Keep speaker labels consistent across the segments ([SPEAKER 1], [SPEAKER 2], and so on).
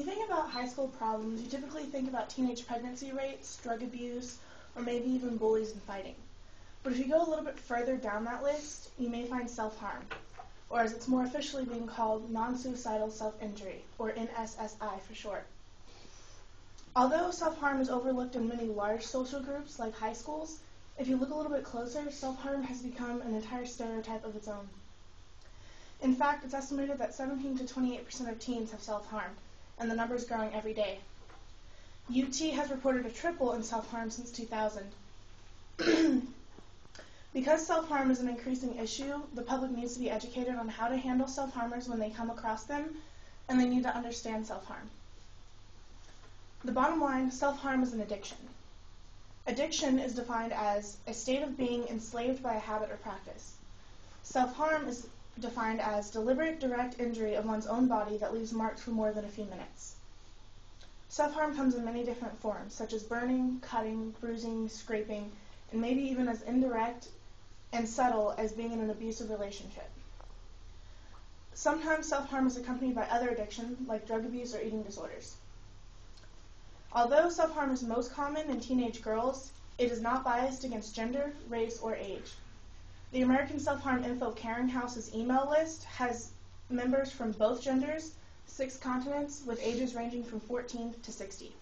[SPEAKER 1] you think about high school problems, you typically think about teenage pregnancy rates, drug abuse, or maybe even bullies and fighting. But if you go a little bit further down that list, you may find self-harm, or as it's more officially being called, non-suicidal self-injury, or NSSI for short. Although self-harm is overlooked in many large social groups like high schools, if you look a little bit closer, self-harm has become an entire stereotype of its own. In fact, it's estimated that 17 to 28% of teens have self-harmed, and the number is growing every day. UT has reported a triple in self-harm since 2000. Because self-harm is an increasing issue, the public needs to be educated on how to handle self-harmers when they come across them, and they need to understand self-harm. The bottom line, self-harm is an addiction. Addiction is defined as a state of being enslaved by a habit or practice. Self-harm is defined as deliberate, direct injury of one's own body that leaves marks for more than a few minutes. Self-harm comes in many different forms, such as burning, cutting, bruising, scraping, and maybe even as indirect and subtle as being in an abusive relationship. Sometimes self-harm is accompanied by other addiction, like drug abuse or eating disorders. Although self-harm is most common in teenage girls, it is not biased against gender, race, or age. The American Self-Harm Info Caring House's email list has members from both genders, 6 continents, with ages ranging from 14 to 60.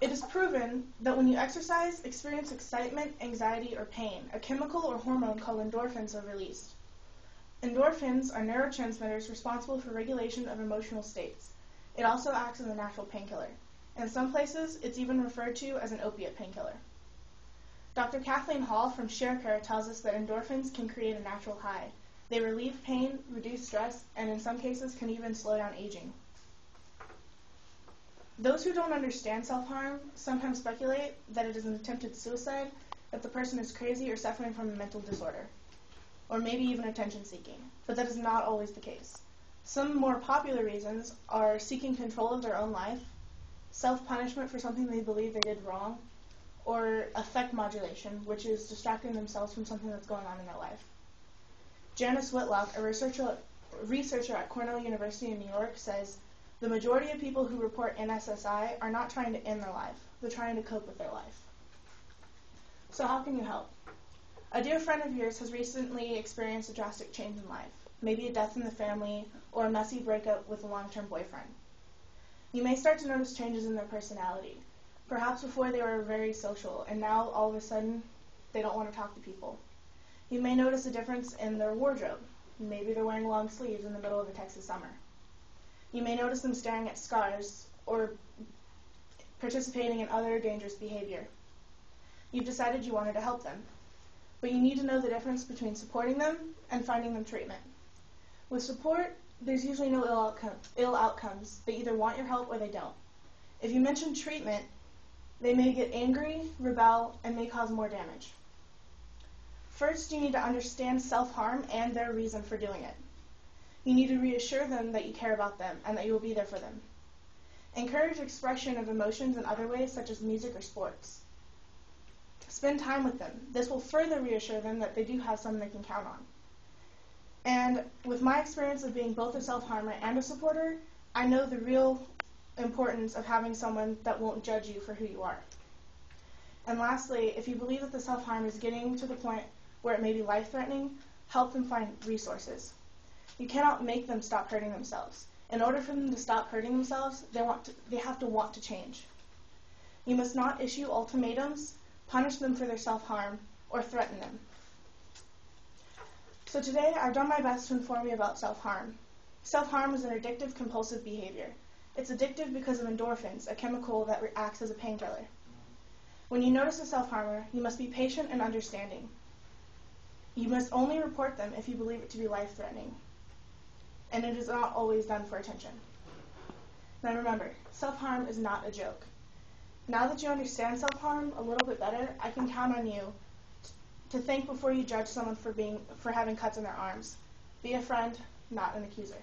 [SPEAKER 1] It is proven that when you exercise, experience excitement, anxiety, or pain, a chemical or hormone called endorphins are released. Endorphins are neurotransmitters responsible for regulation of emotional states. It also acts as a natural painkiller. In some places, it's even referred to as an opiate painkiller. Dr. Kathleen Hall from Sharecare tells us that endorphins can create a natural high. They relieve pain, reduce stress, and in some cases can even slow down aging. Those who don't understand self-harm sometimes speculate that it is an attempted suicide, that the person is crazy or suffering from a mental disorder, or maybe even attention-seeking, but that is not always the case. Some more popular reasons are seeking control of their own life, self-punishment for something they believe they did wrong, or affect modulation, which is distracting themselves from something that's going on in their life. Janice Whitlock, a researcher at Cornell University in New York, says, the majority of people who report NSSI are not trying to end their life, they're trying to cope with their life. So how can you help? A dear friend of yours has recently experienced a drastic change in life, maybe a death in the family, or a messy breakup with a long-term boyfriend. You may start to notice changes in their personality. Perhaps before they were very social, and now all of a sudden they don't want to talk to people. You may notice a difference in their wardrobe. Maybe they're wearing long sleeves in the middle of a Texas summer. You may notice them staring at scars or participating in other dangerous behavior. You've decided you wanted to help them, but you need to know the difference between supporting them and finding them treatment. With support, there's usually no ill outcomes. They either want your help or they don't. If you mention treatment, they may get angry, rebel, and may cause more damage. First, you need to understand self-harm and their reason for doing it. You need to reassure them that you care about them and that you will be there for them. Encourage expression of emotions in other ways, such as music or sports. Spend time with them. This will further reassure them that they do have someone they can count on. And with my experience of being both a self-harmer and a supporter, I know the real importance of having someone that won't judge you for who you are. And lastly, if you believe that the self-harm is getting to the point where it may be life-threatening, help them find resources. You cannot make them stop hurting themselves. In order for them to stop hurting themselves, they have to want to change. You must not issue ultimatums, punish them for their self-harm, or threaten them. So today, I've done my best to inform you about self-harm. Self-harm is an addictive, compulsive behavior. It's addictive because of endorphins, a chemical that acts as a painkiller. When you notice a self-harmer, you must be patient and understanding. You must only report them if you believe it to be life-threatening. And it is not always done for attention. Now remember, self-harm is not a joke. Now that you understand self-harm a little bit better, I can count on you to think before you judge someone for having cuts on their arms. Be a friend, not an accuser.